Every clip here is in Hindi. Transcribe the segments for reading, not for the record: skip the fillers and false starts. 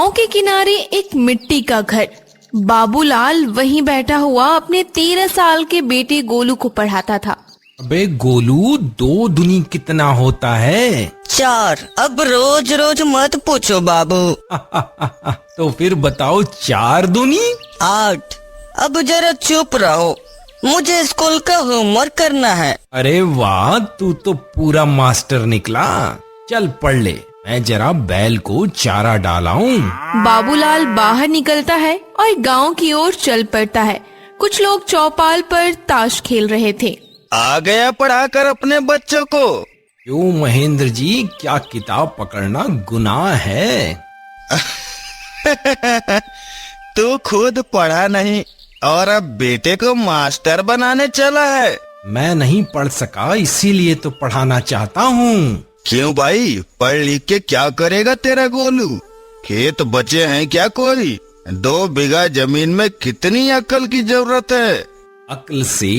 गांव के किनारे एक मिट्टी का घर। बाबूलाल वहीं बैठा हुआ अपने 13 साल के बेटे गोलू को पढ़ाता था। अबे गोलू, 2 दूनी कितना होता है? 4। अब रोज रोज मत पूछो बाबू। तो फिर बताओ 4 दूनी? 8। अब जरा चुप रहो, मुझे स्कूल का होमवर्क करना है। अरे वाह, तू तो पूरा मास्टर निकला। चल पढ़ ले, मैं जरा बैल को चारा डालाऊं। बाबूलाल बाहर निकलता है और गांव की ओर चल पड़ता है। कुछ लोग चौपाल पर ताश खेल रहे थे। आ गया पढ़ाकर अपने बच्चों को। क्यों महेंद्र जी, क्या किताब पकड़ना गुनाह है? तू खुद पढ़ा नहीं और अब बेटे को मास्टर बनाने चला है। मैं नहीं पढ़ सका, इसीलिए तो पढ़ाना चाहता हूँ। क्यों भाई, पढ़ लिख के क्या करेगा तेरा गोलू? खेत बचे हैं क्या कोई? 2 बीघा जमीन में कितनी अक्ल की जरूरत है? अक्ल से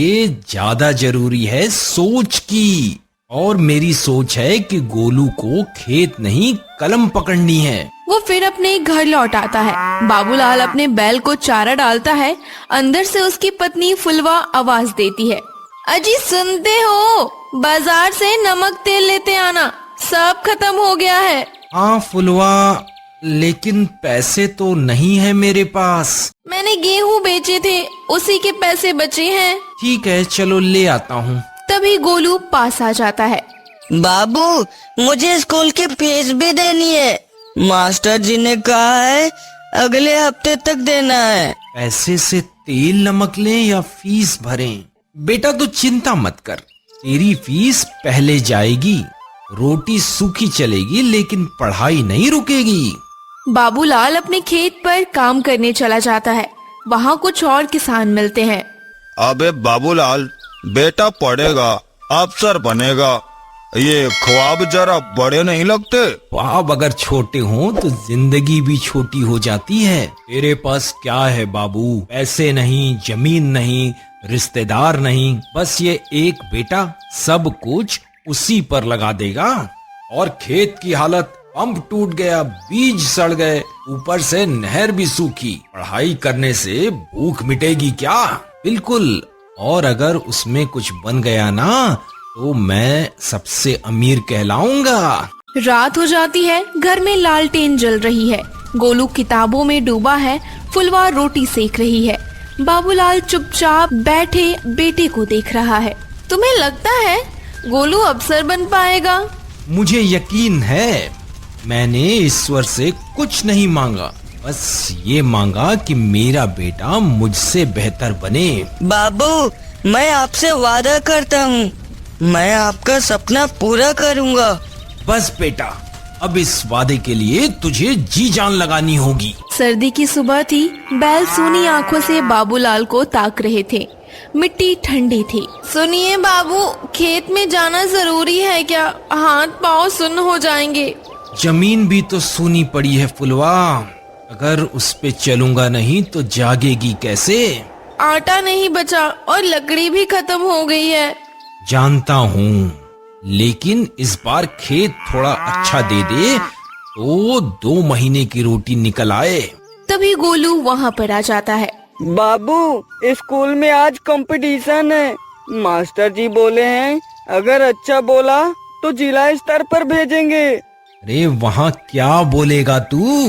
ज्यादा जरूरी है सोच की, और मेरी सोच है कि गोलू को खेत नहीं कलम पकड़नी है। वो फिर अपने घर लौट आता है। बाबूलाल अपने बैल को चारा डालता है। अंदर से उसकी पत्नी फुलवा आवाज देती है, अजी सुनते हो? बाजार से नमक तेल लेते आना, सब खत्म हो गया है। हाँ फुलवा, लेकिन पैसे तो नहीं है मेरे पास। मैंने गेहूं बेचे थे, उसी के पैसे बचे हैं। ठीक है, चलो ले आता हूँ। तभी गोलू पास आ जाता है। बाबू, मुझे स्कूल की फीस भी देनी है। मास्टर जी ने कहा है अगले हफ्ते तक देना है। पैसे से तेल नमक लें या फीस भरें? बेटा तू चिंता मत कर, तेरी फीस पहले जाएगी। रोटी सूखी चलेगी लेकिन पढ़ाई नहीं रुकेगी। बाबूलाल अपने खेत पर काम करने चला जाता है। वहाँ कुछ और किसान मिलते हैं। अबे बाबूलाल, बेटा पढ़ेगा, अफसर बनेगा, ये ख्वाब जरा बड़े नहीं लगते? ख्वाब अगर छोटे हों तो जिंदगी भी छोटी हो जाती है। तेरे पास क्या है बाबू? पैसे नहीं, जमीन नहीं, रिश्तेदार नहीं, बस ये एक बेटा। सब कुछ उसी पर लगा देगा। और खेत की हालत, पंप टूट गया, बीज सड़ गए, ऊपर से नहर भी सूखी। पढ़ाई करने से भूख मिटेगी क्या? बिल्कुल। और अगर उसमें कुछ बन गया ना तो मैं सबसे अमीर कहलाऊंगा। रात हो जाती है। घर में लालटेन जल रही है। गोलू किताबों में डूबा है। फुलवा रोटी सेक रही है। बाबूलाल चुपचाप बैठे बेटे को देख रहा है। तुम्हें लगता है गोलू अफसर बन पाएगा? मुझे यकीन है। मैंने ईश्वर से कुछ नहीं मांगा, बस ये मांगा कि मेरा बेटा मुझसे बेहतर बने। बाबू, मैं आपसे वादा करता हूँ, मैं आपका सपना पूरा करूँगा। बस बेटा, अब इस वादे के लिए तुझे जी जान लगानी होगी। सर्दी की सुबह थी। बैल सूनी आंखों से बाबूलाल को ताक रहे थे। मिट्टी ठंडी थी। सुनिए बाबू, खेत में जाना जरूरी है क्या? हाथ पाँव सुन्न हो जाएंगे। जमीन भी तो सूनी पड़ी है फुलवा, अगर उस पे चलूंगा नहीं तो जागेगी कैसे? आटा नहीं बचा और लकड़ी भी खत्म हो गई है। जानता हूँ, लेकिन इस बार खेत थोड़ा अच्छा दे दे तो 2 महीने की रोटी निकल आए। तभी गोलू वहाँ पर आ जाता है। बाबू, स्कूल में आज कंपटीशन है। मास्टर जी बोले हैं अगर अच्छा बोला तो जिला स्तर पर भेजेंगे। अरे वहाँ क्या बोलेगा तू?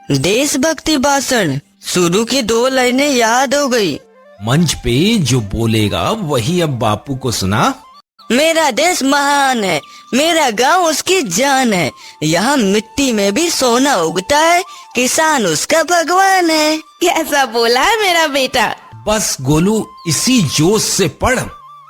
देशभक्ति भाषण। शुरू की 2 लाइनें याद हो गई। मंच पे जो बोलेगा वही अब बापू को सुना। मेरा देश महान है, मेरा गांव उसकी जान है, यहाँ मिट्टी में भी सोना उगता है, किसान उसका भगवान है। कैसा बोला है मेरा बेटा? बस गोलू, इसी जोश से पढ़,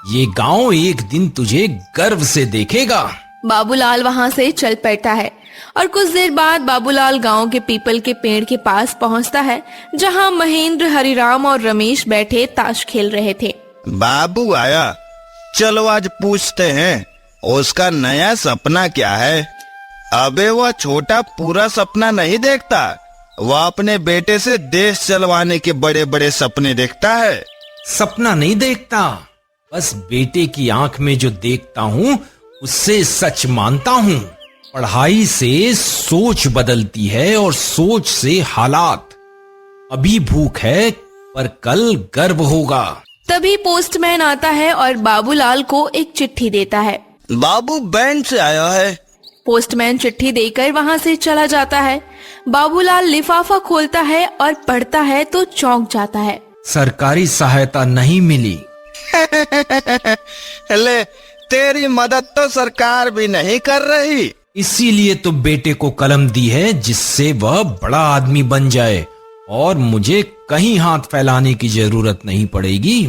ये गांव एक दिन तुझे गर्व से देखेगा। बाबूलाल वहाँ से चल पड़ता है और कुछ देर बाद बाबूलाल गांव के पीपल के पेड़ के पास पहुँचता है, जहाँ महेंद्र, हरिराम और रमेश बैठे ताश खेल रहे थे। बाबू आया, चलो आज पूछते हैं उसका नया सपना क्या है। अबे वह छोटा पूरा सपना नहीं देखता, वह अपने बेटे से देश चलवाने के बड़े बड़े सपने देखता है। सपना नहीं देखता, बस बेटे की आंख में जो देखता हूँ उससे सच मानता हूँ। पढ़ाई से सोच बदलती है और सोच से हालात। अभी भूख है पर कल गर्व होगा। तभी पोस्टमैन आता है और बाबूलाल को एक चिट्ठी देता है। बाबू बैंक से आया है। पोस्टमैन चिट्ठी देकर वहाँ से चला जाता है। बाबूलाल लिफाफा खोलता है और पढ़ता है तो चौंक जाता है। सरकारी सहायता नहीं मिली। ले, तेरी मदद तो सरकार भी नहीं कर रही। इसीलिए तो बेटे को कलम दी है, जिससे वह बड़ा आदमी बन जाए और मुझे कहीं हाथ फैलाने की जरूरत नहीं पड़ेगी।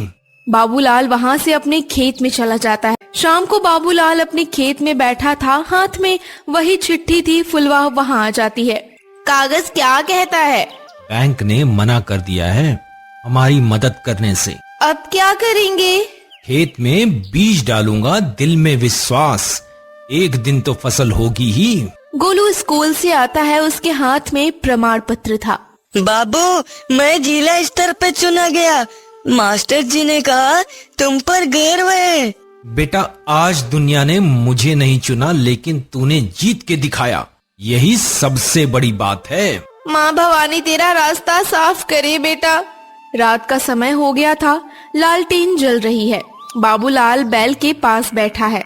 बाबूलाल वहाँ से अपने खेत में चला जाता है। शाम को बाबूलाल अपने खेत में बैठा था, हाथ में वही चिट्ठी थी। फुलवा वहाँ आ जाती है। कागज क्या कहता है? बैंक ने मना कर दिया है हमारी मदद करने से। अब क्या करेंगे? खेत में बीज डालूंगा, दिल में विश्वास, एक दिन तो फसल होगी ही। गोलू स्कूल से आता है, उसके हाथ में प्रमाण पत्र था। बाबू, मैं जिला स्तर पे चुना गया। मास्टर जी ने कहा तुम पर गर्व है। बेटा, आज दुनिया ने मुझे नहीं चुना, लेकिन तूने जीत के दिखाया, यही सबसे बड़ी बात है। माँ भवानी तेरा रास्ता साफ करे बेटा। रात का समय हो गया था, लालटेन जल रही है। बाबूलाल बैल के पास बैठा है।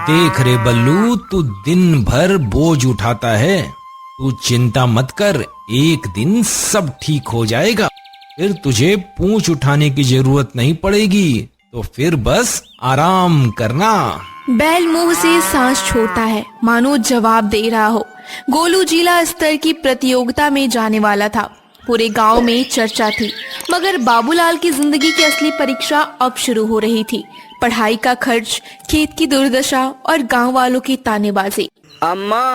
देख रे बल्लू, तू दिन भर बोझ उठाता है। तू चिंता मत कर, एक दिन सब ठीक हो जाएगा। फिर तुझे पूंछ उठाने की जरूरत नहीं पड़ेगी, तो फिर बस आराम करना। बैल मुंह से सांस छोड़ता है, मानो जवाब दे रहा हो। गोलू जिला स्तर की प्रतियोगिता में जाने वाला था। पूरे गांव में चर्चा थी, मगर बाबूलाल की जिंदगी की असली परीक्षा अब शुरू हो रही थी। पढ़ाई का खर्च, खेत की दुर्दशा और गांव वालों की तानेबाजी। अम्मा,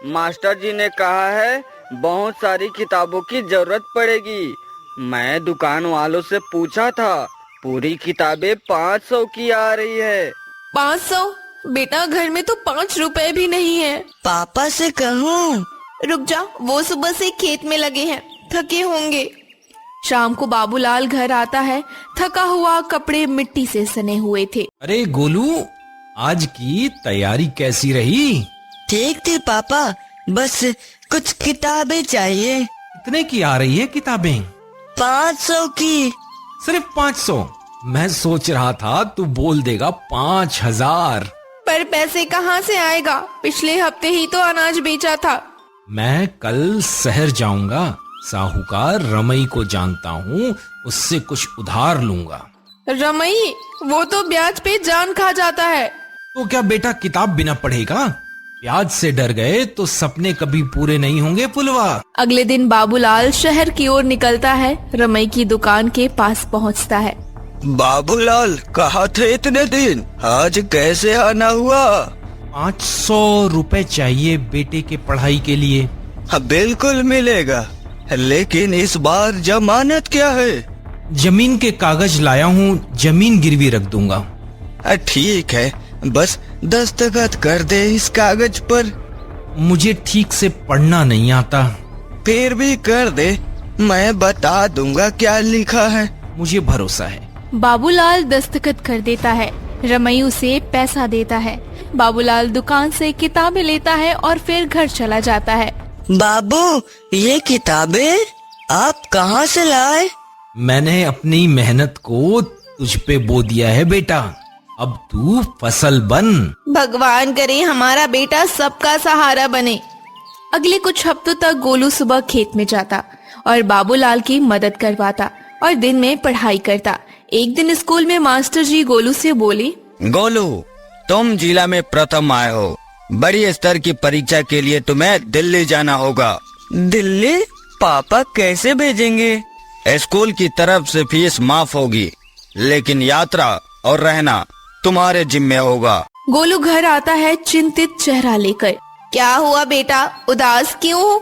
मास्टर जी ने कहा है बहुत सारी किताबों की जरूरत पड़ेगी। मैं दुकान वालों से पूछा था, पूरी किताबें 500 की आ रही है। 500? बेटा, घर में तो 5 रुपए भी नहीं है। पापा से कहूँ? रुक जा, वो सुबह से खेत में लगे हैं, थके होंगे। शाम को बाबूलाल घर आता है, थका हुआ, कपड़े मिट्टी से सने हुए थे। अरे गोलू, आज की तैयारी कैसी रही? ठीक थी पापा, बस कुछ किताबें चाहिए। कितने की आ रही है किताबें? 500 की। सिर्फ 500? मैं सोच रहा था तू बोल देगा 5000। पर पैसे कहाँ से आएगा? पिछले हफ्ते ही तो अनाज बेचा था। मैं कल शहर जाऊंगा, साहूकार रमई को जानता हूँ, उससे कुछ उधार लूंगा। रमई? वो तो ब्याज पे जान खा जाता है। तो क्या बेटा किताब बिना पढ़ेगा? ब्याज से डर गए तो सपने कभी पूरे नहीं होंगे फुलवा। अगले दिन बाबूलाल शहर की ओर निकलता है, रमई की दुकान के पास पहुंचता है। बाबूलाल, कहाँ थे इतने दिन? आज कैसे आना हुआ? 500 रुपए चाहिए बेटे के पढ़ाई के लिए। हाँ, बिल्कुल मिलेगा, लेकिन इस बार जमानत क्या है? जमीन के कागज लाया हूँ, जमीन गिरवी रख दूंगा। ठीक है, बस दस्तखत कर दे इस कागज पर। मुझे ठीक से पढ़ना नहीं आता। फिर भी कर दे, मैं बता दूंगा क्या लिखा है। मुझे भरोसा है। बाबूलाल दस्तखत कर देता है। रमई उसे पैसा देता है। बाबूलाल दुकान से किताबें लेता है और फिर घर चला जाता है। बाबू, ये किताबें आप कहाँ से लाए? मैंने अपनी मेहनत को तुझ पे बो दिया है बेटा, अब तू फसल बन। भगवान करे हमारा बेटा सबका सहारा बने। अगले कुछ हफ्तों तक गोलू सुबह खेत में जाता और बाबूलाल की मदद करवाता और दिन में पढ़ाई करता। एक दिन स्कूल में मास्टर जी गोलू से बोली, गोलू, तुम जिला में प्रथम आए हो। बड़ी स्तर की परीक्षा के लिए तुम्हें दिल्ली जाना होगा। दिल्ली? पापा कैसे भेजेंगे? स्कूल की तरफ से फीस माफ होगी, लेकिन यात्रा और रहना तुम्हारे जिम्मे होगा। गोलू घर आता है चिंतित चेहरा लेकर। क्या हुआ बेटा, उदास क्यों हो?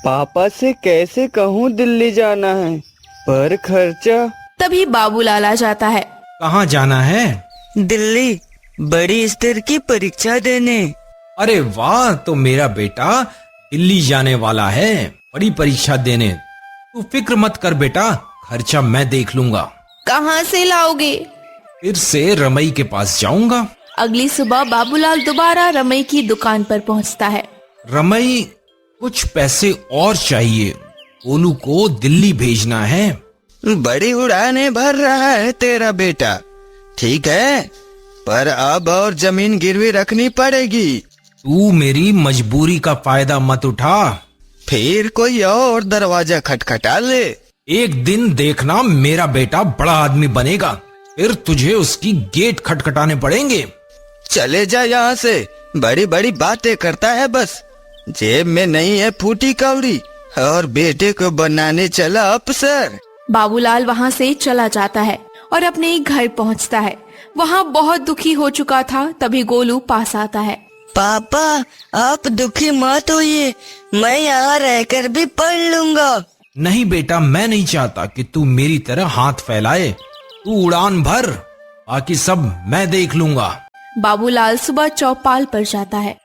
पापा से कैसे कहूँ दिल्ली जाना है, पर खर्चा। तभी बाबूलाल आ जाता है। कहाँ जाना है? दिल्ली, बड़ी स्तर की परीक्षा देने। अरे वाह, तो मेरा बेटा दिल्ली जाने वाला है बड़ी परीक्षा देने। तू फिक्र मत कर बेटा, खर्चा मैं देख लूंगा। कहाँ से लाओगे? फिर से रमई के पास जाऊंगा। अगली सुबह बाबूलाल दोबारा रमई की दुकान पर पहुंचता है। रमई, कुछ पैसे और चाहिए। गोलू को दिल्ली भेजना है। बड़ी उड़ाने भर रहा है तेरा बेटा, ठीक है, पर अब और जमीन गिरवी रखनी पड़ेगी। तू मेरी मजबूरी का फायदा मत उठा। फिर कोई और दरवाजा खटखटा ले। एक दिन देखना मेरा बेटा बड़ा आदमी बनेगा, फिर तुझे उसकी गेट खटखटाने पड़ेंगे। चले जा यहाँ से, बड़ी बड़ी बातें करता है बस। जेब में नहीं है फूटी कौड़ी और बेटे को बनाने चला अफसर। बाबूलाल वहाँ से चला जाता है और अपने घर पहुँचता है। वहाँ बहुत दुखी हो चुका था। तभी गोलू पास आता है। पापा, आप दुखी मत होइए, मैं यहाँ रहकर भी पढ़ लूंगा। नहीं बेटा, मैं नहीं चाहता कि तू मेरी तरह हाथ फैलाए। तू उड़ान भर, बाकी सब मैं देख लूंगा। बाबूलाल सुबह चौपाल पर जाता है।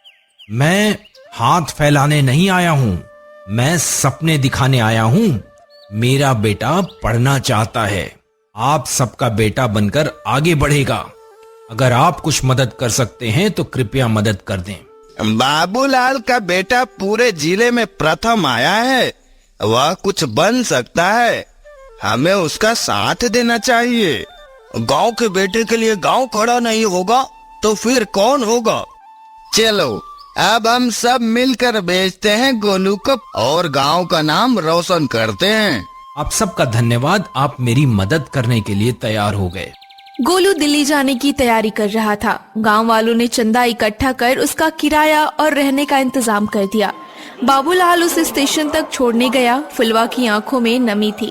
मैं हाथ फैलाने नहीं आया हूँ, मैं सपने दिखाने आया हूँ। मेरा बेटा पढ़ना चाहता है, आप सबका बेटा बनकर आगे बढ़ेगा। अगर आप कुछ मदद कर सकते हैं तो कृपया मदद कर दें। बाबूलाल का बेटा पूरे जिले में प्रथम आया है, वह कुछ बन सकता है, हमें उसका साथ देना चाहिए। गांव के बेटे के लिए गांव खड़ा नहीं होगा तो फिर कौन होगा। चलो अब हम सब मिलकर बेचते हैं गोलू को और गांव का नाम रोशन करते हैं। आप सबका धन्यवाद, आप मेरी मदद करने के लिए तैयार हो गए। गोलू दिल्ली जाने की तैयारी कर रहा था। गांव वालों ने चंदा इकट्ठा कर उसका किराया और रहने का इंतजाम कर दिया। बाबूलाल उसे स्टेशन तक छोड़ने गया। फुलवा की आंखों में नमी थी।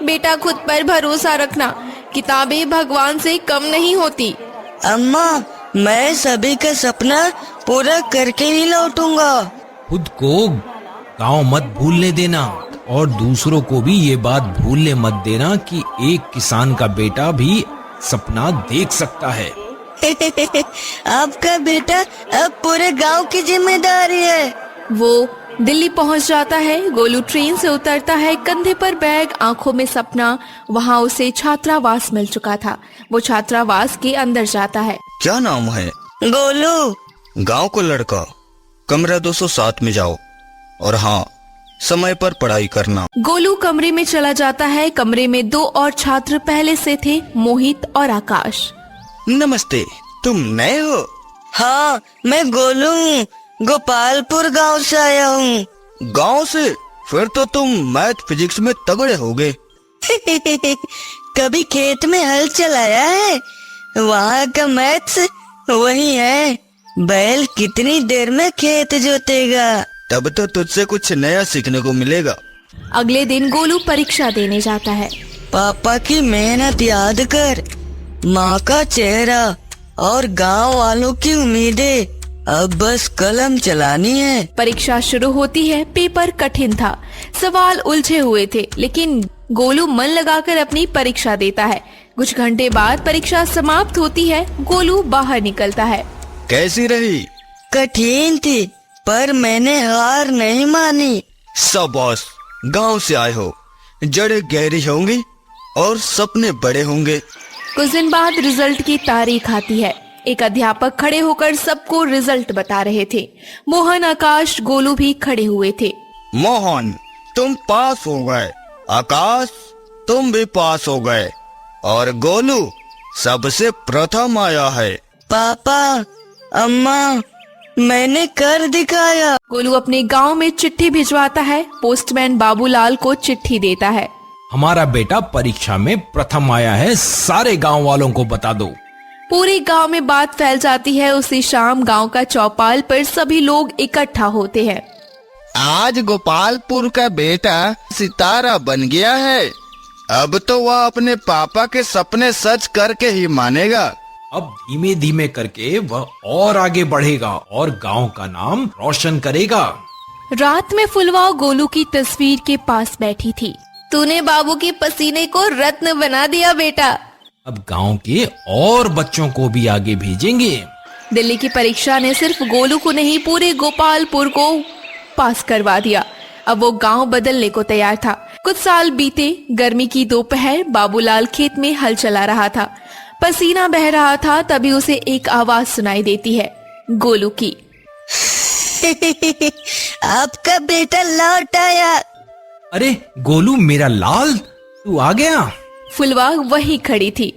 बेटा, खुद पर भरोसा रखना, किताबें भगवान से कम नहीं होती। अम्मा, मैं सभी का सपना पूरा करके ही लौटूंगा। खुद को गांव मत भूलने देना और दूसरों को भी ये बात भूलने मत देना कि एक किसान का बेटा भी सपना देख सकता है। आपका बेटा अब पूरे गांव की जिम्मेदारी है। वो दिल्ली पहुंच जाता है। गोलू ट्रेन से उतरता है, कंधे पर बैग, आंखों में सपना। वहाँ उसे छात्रावास मिल चुका था। वो छात्रावास के अंदर जाता है। क्या नाम है? गोलू। गांव को लड़का, कमरा 207 में जाओ और हाँ, समय पर पढ़ाई करना। गोलू कमरे में चला जाता है। कमरे में 2 और छात्र पहले से थे, मोहित और आकाश। नमस्ते, तुम नए हो? हाँ, मैं गोलू हूँ, गोपालपुर गांव से आया हूँ। गांव से? फिर तो तुम मैथ फिजिक्स में तगड़े होगे। कभी खेत में हल चलाया है? वहाँ का मैथ्स वही है। बैल कितनी देर में खेत जोतेगा? तब तो तुझसे कुछ नया सीखने को मिलेगा। अगले दिन गोलू परीक्षा देने जाता है। पापा की मेहनत याद कर, माँ का चेहरा और गांव वालों की उम्मीदें, अब बस कलम चलानी है। परीक्षा शुरू होती है। पेपर कठिन था, सवाल उलझे हुए थे, लेकिन गोलू मन लगाकर अपनी परीक्षा देता है। कुछ घंटे बाद परीक्षा समाप्त होती है। गोलू बाहर निकलता है। कैसी रही? कठिन थी, पर मैंने हार नहीं मानी। शाबाश, गांव से आए हो, जड़ें गहरी होंगी और सपने बड़े होंगे। कुछ दिन बाद रिजल्ट की तारीख आती है। एक अध्यापक खड़े होकर सबको रिजल्ट बता रहे थे। मोहन, आकाश, गोलू भी खड़े हुए थे। मोहन, तुम पास हो गए। आकाश, तुम भी पास हो गए और गोलू सबसे प्रथम आया है। पापा, अम्मा, मैंने कर दिखाया। गोलू अपने गांव में चिट्ठी भिजवाता है। पोस्टमैन बाबूलाल को चिट्ठी देता है। हमारा बेटा परीक्षा में प्रथम आया है, सारे गांव वालों को बता दो। पूरे गांव में बात फैल जाती है। उसी शाम गांव का चौपाल पर सभी लोग इकट्ठा होते हैं। आज गोपालपुर का बेटा सितारा बन गया है। अब तो वह अपने पापा के सपने सच करके ही मानेगा। अब धीमे धीमे करके वह और आगे बढ़ेगा और गांव का नाम रोशन करेगा। रात में फुलवा गोलू की तस्वीर के पास बैठी थी। तूने बाबू के पसीने को रत्न बना दिया बेटा। अब गांव के और बच्चों को भी आगे भेजेंगे। दिल्ली की परीक्षा ने सिर्फ गोलू को नहीं, पूरे गोपालपुर को पास करवा दिया। अब वो गांव बदलने को तैयार था। कुछ साल बीते। गर्मी की दोपहर, बाबूलाल खेत में हल चला रहा था। पसीना बह रहा था। तभी उसे एक आवाज सुनाई देती है, गोलू की। आपका बेटा लौट आया। अरे गोलू मेरा लाल, तू आ गया। फुलवा वही खड़ी थी।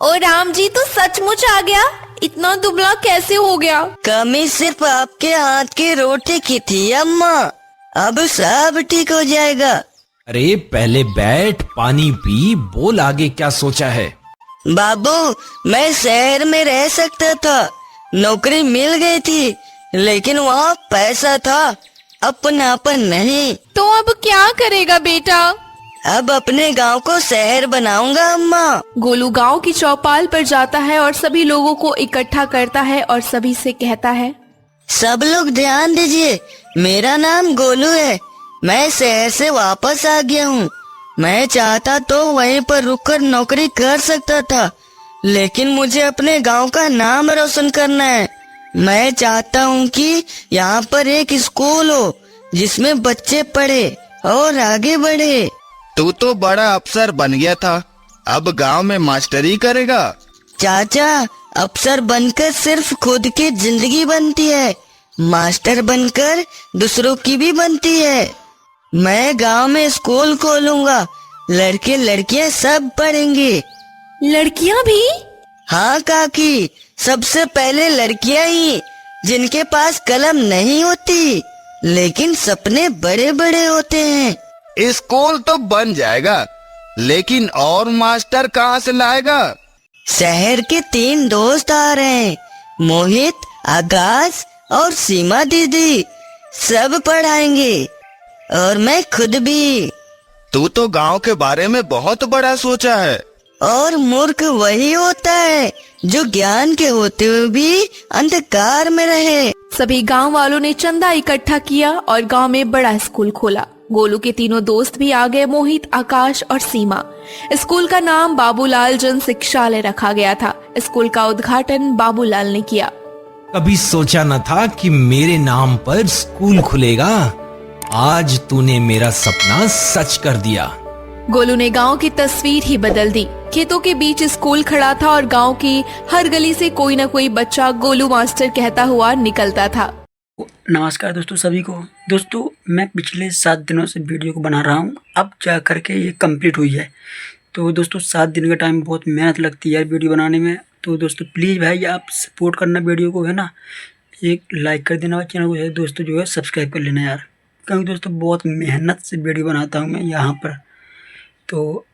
ओ राम जी, तू सचमुच आ गया? इतना दुबला कैसे हो गया? कमी सिर्फ आपके हाथ की रोटी की थी अम्मा, अब सब ठीक हो जाएगा। अरे पहले बैठ, पानी पी, बोल आगे क्या सोचा है। बाबू, मैं शहर में रह सकता था, नौकरी मिल गई थी, लेकिन वहाँ पैसा था, अपनापन नहीं। तो अब क्या करेगा बेटा? अब अपने गांव को शहर बनाऊंगा अम्मा। गोलू गांव की चौपाल पर जाता है और सभी लोगों को इकट्ठा करता है और सभी से कहता है, सब लोग ध्यान दीजिए, मेरा नाम गोलू है, मैं शहर से वापस आ गया हूँ। मैं चाहता तो वहीं पर रुककर नौकरी कर सकता था, लेकिन मुझे अपने गांव का नाम रोशन करना है। मैं चाहता हूँ कि यहाँ पर एक स्कूल हो जिसमें बच्चे पढ़े और आगे बढ़े। तू तो बड़ा अफसर बन गया था, अब गांव में मास्टरी करेगा। चाचा, अफसर बनकर सिर्फ खुद की जिंदगी बनती है, मास्टर बनकर दूसरों की भी बनती है। मैं गांव में स्कूल खोलूंगा, लड़के लड़कियां सब पढ़ेंगे। लड़कियां भी? हाँ काकी, सबसे पहले लड़कियां ही, जिनके पास कलम नहीं होती लेकिन सपने बड़े बड़े होते हैं। स्कूल तो बन जाएगा, लेकिन और मास्टर कहाँ से लाएगा? शहर के 3 दोस्त आ रहे हैं, मोहित, आकाश और सीमा दीदी, सब पढ़ाएंगे और मैं खुद भी। तू तो गांव के बारे में बहुत बड़ा सोचा है। और मूर्ख वही होता है जो ज्ञान के होते हुए भी अंधकार में रहे। सभी गांव वालों ने चंदा इकट्ठा किया और गांव में बड़ा स्कूल खोला। गोलू के तीनों दोस्त भी आ गए, मोहित, आकाश और सीमा। स्कूल का नाम बाबूलाल जन शिक्षालय रखा गया था। स्कूल का उद्घाटन बाबूलाल ने किया। कभी सोचा न था कि मेरे नाम पर स्कूल खुलेगा। आज तूने मेरा सपना सच कर दिया। गोलू ने गांव की तस्वीर ही बदल दी। खेतों के बीच स्कूल खड़ा था और गांव की हर गली से कोई न कोई बच्चा गोलू मास्टर कहता हुआ निकलता था। नमस्कार दोस्तों सभी को। दोस्तों मैं पिछले 7 दिनों से वीडियो को बना रहा हूँ, अब जा करके ये कंप्लीट हुई है। तो दोस्तों 7 दिन का टाइम, बहुत मेहनत लगती है यार वीडियो बनाने में। तो दोस्तों प्लीज़ भाई आप सपोर्ट करना वीडियो को, है ना, एक लाइक कर देना और चैनल को है दोस्तों जो है सब्सक्राइब कर लेना यार, क्योंकि दोस्तों बहुत मेहनत से वीडियो बनाता हूँ मैं यहाँ पर। तो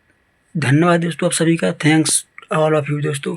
धन्यवाद दोस्तों आप सभी का, थैंक्स ऑल ऑफ यू दोस्तों।